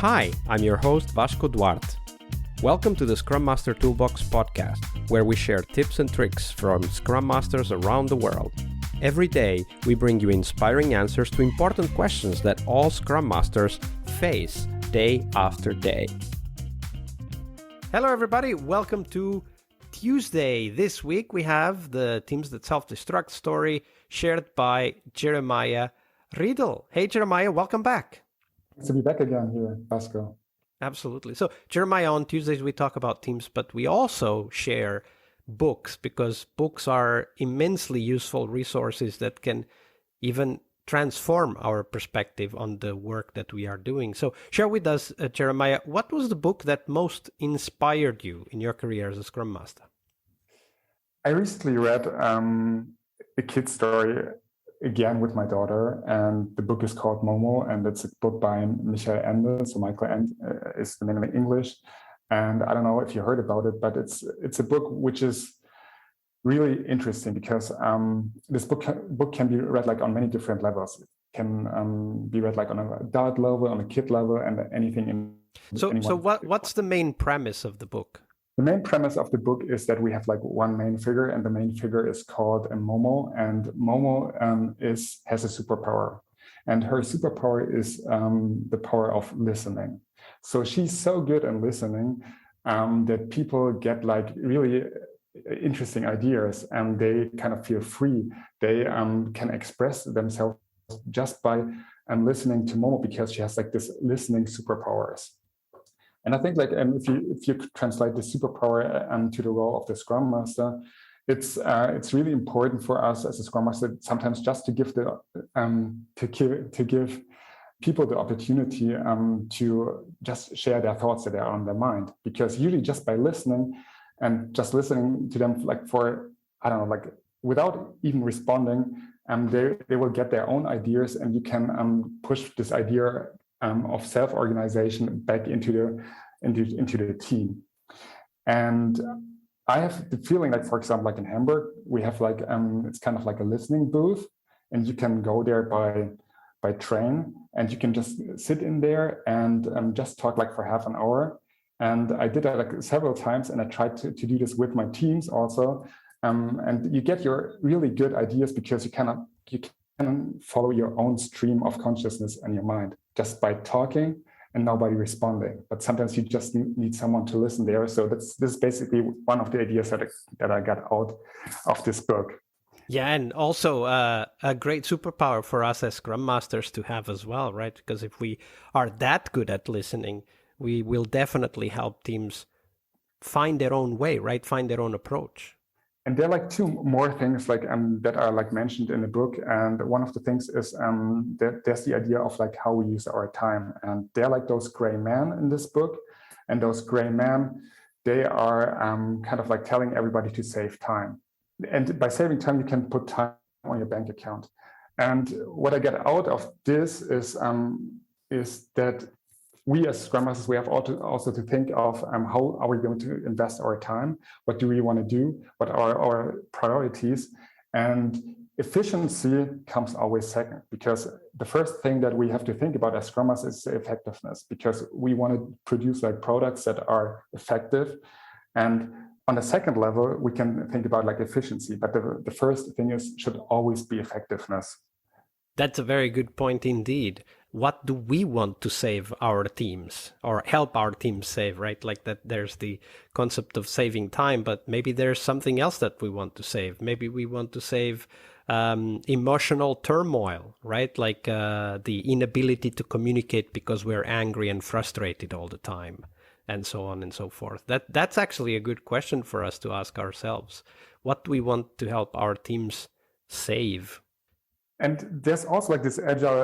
Hi, I'm your host Vasco Duarte. Welcome to the Scrum Master Toolbox podcast, where we share tips and tricks from Scrum Masters around the world. Every day, we bring you inspiring answers to important questions that all Scrum Masters face day after day. Hello everybody, welcome to Tuesday. This week we have the Teams That Self-Destruct story shared by Jeremia Riedel. Hey Jeremia, welcome back. Nice to be back again here, Vasco. Absolutely. So Jeremia, on Tuesdays we talk about teams, but we also share books because books are immensely useful resources that can even transform our perspective on the work that we are doing. So share with us, Jeremia, what was the book that most inspired you in your career as a Scrum Master? I recently read a kid's story again with my daughter, and the book is called Momo, and it's a book by Michael Ende. So Michael Ende is the name in English. And I don't know if you heard about it, but it's a book which is really interesting because this book can be read like on many different levels. It can be read like on an adult level, on a kid level, and anything in. So what's the main premise of the book? The main premise of the book is that we have like one main figure, and the main figure is called Momo, and Momo has a superpower, and her superpower is the power of listening. So she's so good at listening that people get like really interesting ideas, and they kind of feel free. They can express themselves just by listening to Momo because she has like this listening superpowers. And I think like if you translate the superpower to the role of the Scrum Master, it's really important for us as a Scrum Master sometimes just to give give people the opportunity to just share their thoughts that are on their mind. Because usually just by listening and just listening to them like for, I don't know, like without even responding, they will get their own ideas, and you can push this idea of self-organization back into the team. And I have the feeling like, for example, like in Hamburg, we have like it's kind of like a listening booth, and you can go there by train, and you can just sit in there and just talk like for half an hour. And I did that like several times, and I tried to do this with my teams also. And you get your really good ideas because you can follow your own stream of consciousness in your mind just by talking and nobody responding. But sometimes you just need someone to listen there. So this is basically one of the ideas that I got out of this book. Yeah, and also a great superpower for us as Scrum Masters to have as well, right? Because if we are that good at listening, we will definitely help teams find their own way, right? Find their own approach. And there are like two more things like that are like mentioned in the book. And one of the things is that there's the idea of like how we use our time. And they're like those gray men in this book. And those gray men, they are kind of like telling everybody to save time. And by saving time, you can put time on your bank account. And what I get out of this is that we as Scrum Masters, we have also to think of how are we going to invest our time? What do we want to do? What are our priorities? And efficiency comes always second, because the first thing that we have to think about as Scrum Masters is effectiveness, because we want to produce like products that are effective. And on the second level, we can think about like efficiency, but the first thing should always be effectiveness. That's a very good point indeed. What do we want to save our teams or help our teams save, right? Like that there's the concept of saving time, but maybe there's something else that we want to save. Maybe we want to save emotional turmoil, right? Like the inability to communicate because we're angry and frustrated all the time, and so on and so forth. That's actually a good question for us to ask ourselves. What do we want to help our teams save? And there's also like this agile,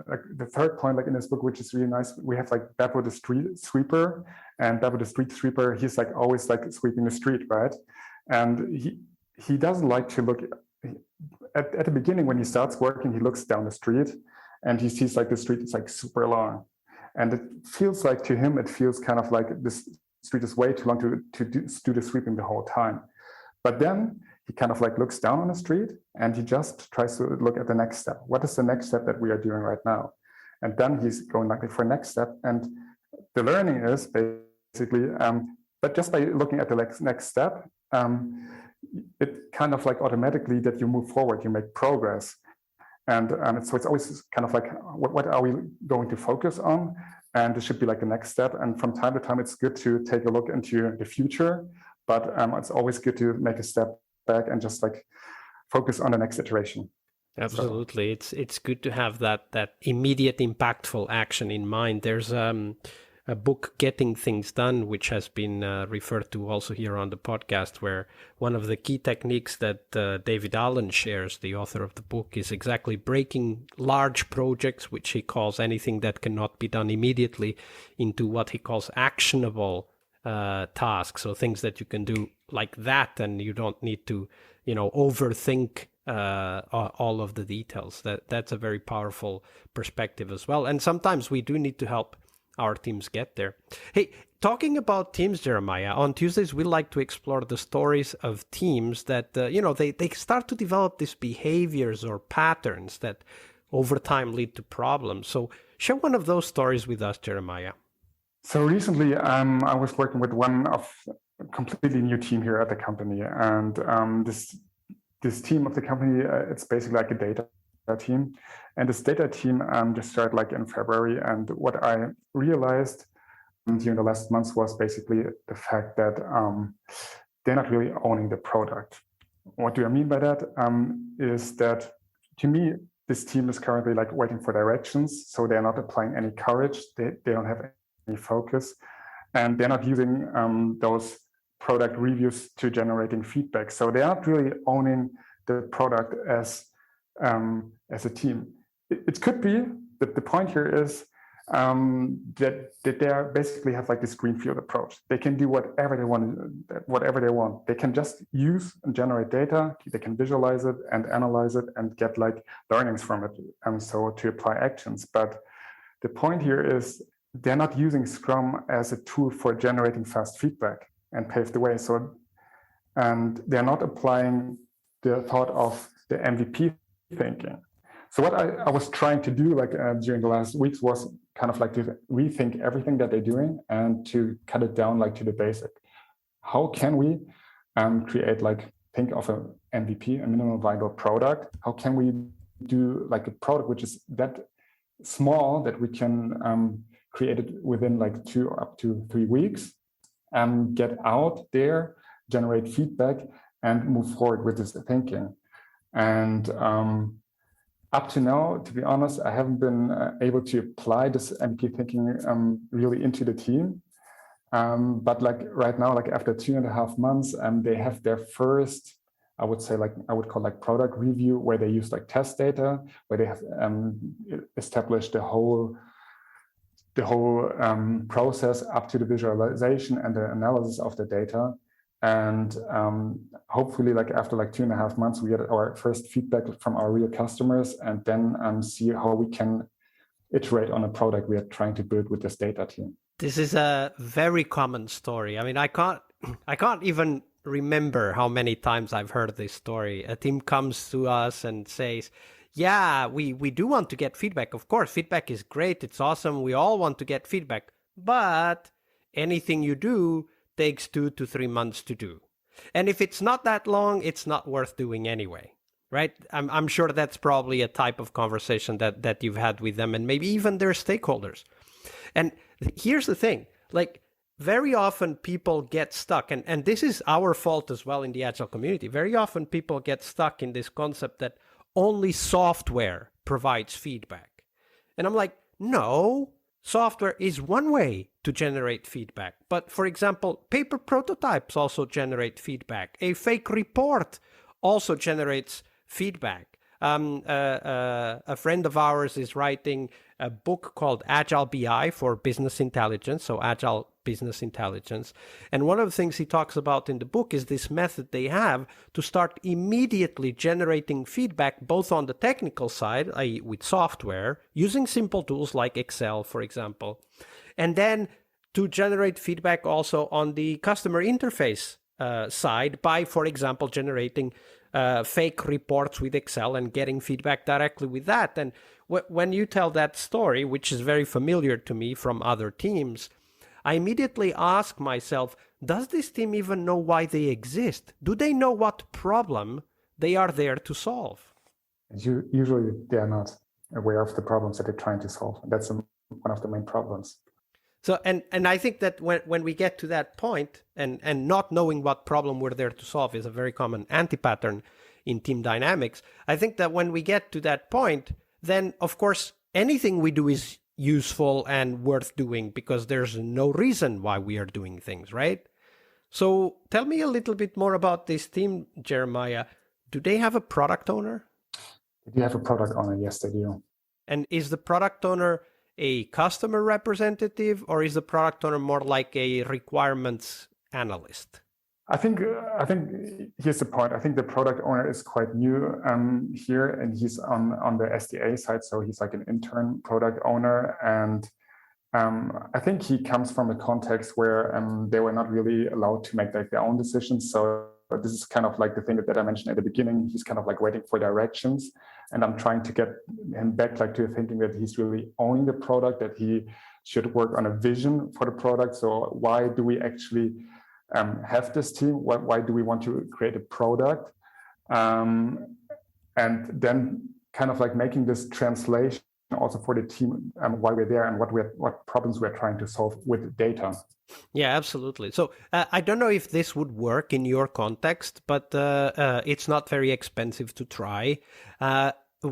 like the third point, like in this book, which is really nice. We have like Beppo the street sweeper, and Beppo the street sweeper, he's like always like sweeping the street, right? And he doesn't like to look at the beginning when he starts working. He looks down the street, and he sees like the street is like super long, and it feels like to him it feels kind of like this street is way too long to do the sweeping the whole time. But then he kind of like looks down on the street and he just tries to look at the next step. What is the next step that we are doing right now? And then he's going like for next step. And the learning is basically, but just by looking at the next step, it kind of like automatically that you move forward, you make progress. And so it's always kind of like, what are we going to focus on? And this should be like the next step. And from time to time, it's good to take a look into the future, but it's always good to make a step back and just like focus on the next iteration. Absolutely. So it's good to have that immediate impactful action in mind. There's a book, Getting Things Done, which has been referred to also here on the podcast, where one of the key techniques that David Allen shares, the author of the book, is exactly breaking large projects, which he calls anything that cannot be done immediately, into what he calls actionable tasks. So things that you can do like that, and you don't need to, overthink all of the details. That's a very powerful perspective as well. And sometimes we do need to help our teams get there. Hey, talking about teams, Jeremiah, on Tuesdays, we like to explore the stories of teams that, they start to develop these behaviors or patterns that over time lead to problems. So share one of those stories with us, Jeremiah. So recently, I was working with one of a completely new team here at the company. And this team of the company, it's basically like a data team. And this data team just started like in February. And what I realized during the last months was basically the fact that they're not really owning the product. What do I mean by that? Is that to me, this team is currently like waiting for directions. So they're not applying any courage. They don't have any focus. And they're not using those product reviews to generating feedback. So they are not really owning the product as a team. It could be that the point here is that they basically have like this greenfield approach. They can do whatever they want. They can just use and generate data. They can visualize it and analyze it and get like learnings from it, and so to apply actions. But the point here is they're not using Scrum as a tool for generating fast feedback and pave the way. So, and they're not applying the thought of the MVP thinking. So what I was trying to do like during the last weeks was kind of like to rethink everything that they're doing and to cut it down like to the basic. How can we create like, think of an MVP, a minimum viable product? How can we do like a product which is that small that we can create it within like 2 up to 3 weeks and get out there, generate feedback and move forward with this thinking. And up to now, to be honest, I haven't been able to apply this MVP thinking really into the team. But like right now, like after 2.5 months, they have their first, I would say like, I would call like product review, where they use like test data, where they have established the whole process up to the visualization and the analysis of the data. And hopefully like after like 2.5 months, we get our first feedback from our real customers, and then see how we can iterate on a product we are trying to build with this data team. This is a very common story. I mean, I can't even remember how many times I've heard this story. A team comes to us and says, yeah, we do want to get feedback. Of course, feedback is great. It's awesome. We all want to get feedback. But anything you do takes 2 to 3 months to do. And if it's not that long, it's not worth doing anyway, right? I'm sure that's probably a type of conversation that you've had with them and maybe even their stakeholders. And here's the thing, like very often people get stuck, and this is our fault as well in the Agile community. Very often people get stuck in this concept that only software provides feedback. And I'm like, no, software is one way to generate feedback. But for example, paper prototypes also generate feedback. A fake report also generates feedback. A friend of ours is writing a book called Agile BI for business intelligence, so Agile business intelligence. And one of the things he talks about in the book is this method they have to start immediately generating feedback, both on the technical side, i.e. with software, using simple tools like Excel, for example, and then to generate feedback also on the customer interface side by, for example, generating fake reports with Excel and getting feedback directly with that. And when you tell that story, which is very familiar to me from other teams, I immediately ask myself, does this team even know why they exist? Do they know what problem they are there to solve? Usually they are not aware of the problems that they're trying to solve. That's one of the main problems. So, and I think that when we get to that point, and not knowing what problem we're there to solve is a very common anti-pattern in team dynamics. I think that when we get to that point, then of course, anything we do is useful and worth doing because there's no reason why we are doing things, right? So tell me a little bit more about this team, Jeremiah. Do they have a product owner? They do have a product owner, yes, they do. And is the product owner a customer representative, or is the product owner more like a requirements analyst? I think here's the point. I think the product owner is quite new here, and he's on the SDA side, so he's like an intern product owner. And I think he comes from a context where they were not really allowed to make like their own decisions. So this is kind of like the thing that I mentioned at the beginning. He's kind of like waiting for directions, and I'm trying to get him back like to thinking that he's really owning the product, that he should work on a vision for the product. So why do we actually have this team? Why do we want to create a product? And then kind of like making this translation also for the team, why we're there and what problems we're trying to solve with data. Yeah, absolutely. So I don't know if this would work in your context, but it's not very expensive to try.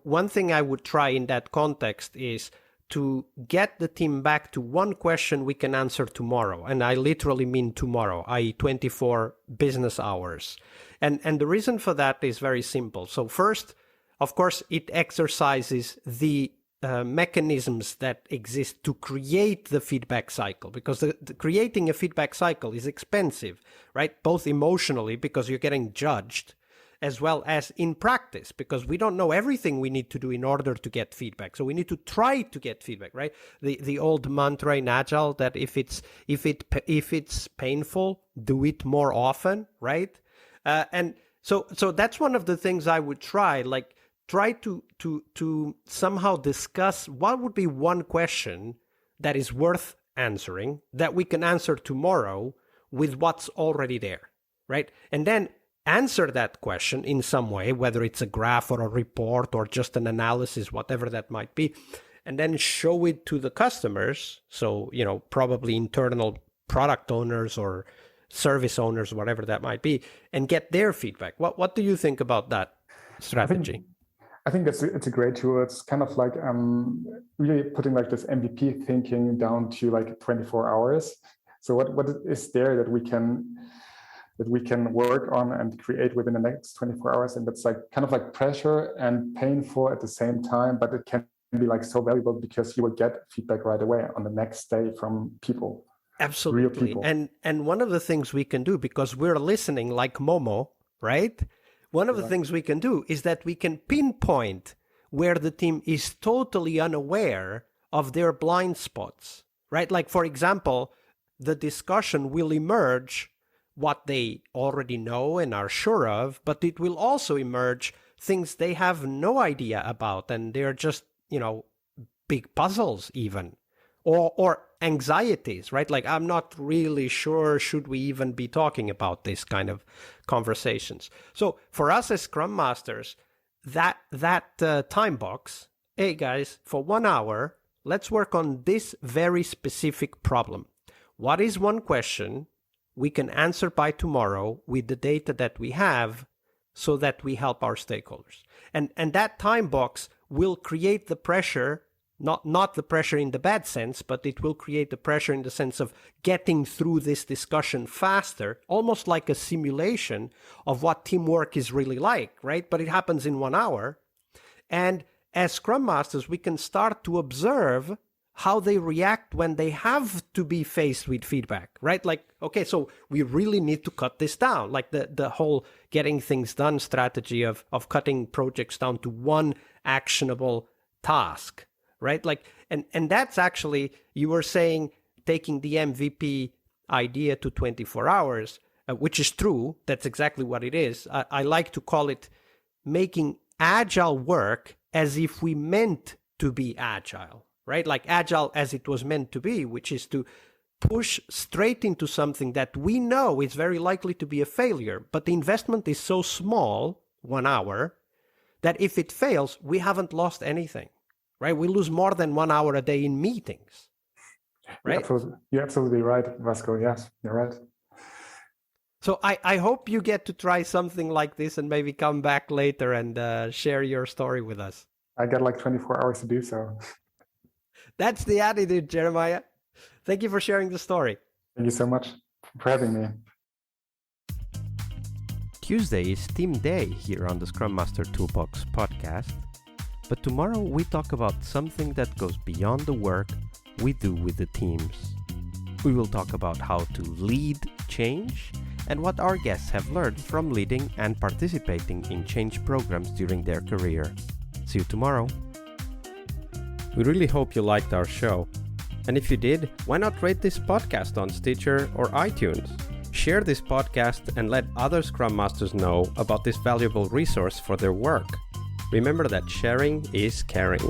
One thing I would try in that context is to get the team back to one question we can answer tomorrow. And I literally mean tomorrow, i.e. 24 business hours. And the reason for that is very simple. So first, of course, it exercises the mechanisms that exist to create the feedback cycle, because creating a feedback cycle is expensive, right? Both emotionally, because you're getting judged, as well as in practice, because we don't know everything we need to do in order to get feedback. So we need to try to get feedback, right? The old mantra in Agile that if it's painful, do it more often, right? And so that's one of the things I would try to somehow discuss what would be one question that is worth answering that we can answer tomorrow with what's already there, right? And then answer that question in some way, whether it's a graph or a report or just an analysis, whatever that might be, and then show it to the customers. So, probably internal product owners or service owners, whatever that might be, and get their feedback. What do you think about that strategy? I think it's a great tool. It's kind of like really putting like this MVP thinking down to like 24 hours. So what is there that we can work on and create within the next 24 hours? And that's like kind of like pressure and painful at the same time, but it can be like so valuable because you will get feedback right away on the next day from people. Absolutely. Real people. And one of the things we can do, because we're listening like Momo, right? One of the things we can do is that we can pinpoint where the team is totally unaware of their blind spots, right? Like, for example, the discussion will emerge what they already know and are sure of, but it will also emerge things they have no idea about, and they're just, big puzzles even, or anxieties, right? Like, I'm not really sure, should we even be talking about this kind of conversations? So for us as Scrum Masters, that time box, hey guys, for 1 hour, let's work on this very specific problem. What is one question we can answer by tomorrow with the data that we have so that we help our stakeholders? And that time box will create the pressure, not the pressure in the bad sense, but it will create the pressure in the sense of getting through this discussion faster, almost like a simulation of what teamwork is really like, right? But it happens in 1 hour. And as Scrum Masters, we can start to observe how they react when they have to be faced with feedback, right? Like, okay, so we really need to cut this down, like the whole getting things done strategy of cutting projects down to one actionable task, right? Like, and that's actually, you were saying, taking the MVP idea to 24 hours, which is true. That's exactly what it is. I like to call it making agile work as if we meant to be agile, right? Like agile as it was meant to be, which is to push straight into something that we know is very likely to be a failure, but the investment is so small, 1 hour, that if it fails, we haven't lost anything, right? We lose more than 1 hour a day in meetings, right? You're absolutely right, Vasco. Yes, you're right. So I hope you get to try something like this and maybe come back later and share your story with us. I got like 24 hours to do so. That's the attitude, Jeremiah. Thank you for sharing the story. Thank you so much for having me. Tuesday is Team Day here on the Scrum Master Toolbox podcast. But tomorrow we talk about something that goes beyond the work we do with the teams. We will talk about how to lead change and what our guests have learned from leading and participating in change programs during their career. See you tomorrow. We really hope you liked our show. And if you did, why not rate this podcast on Stitcher or iTunes? Share this podcast and let other Scrum Masters know about this valuable resource for their work. Remember that sharing is caring.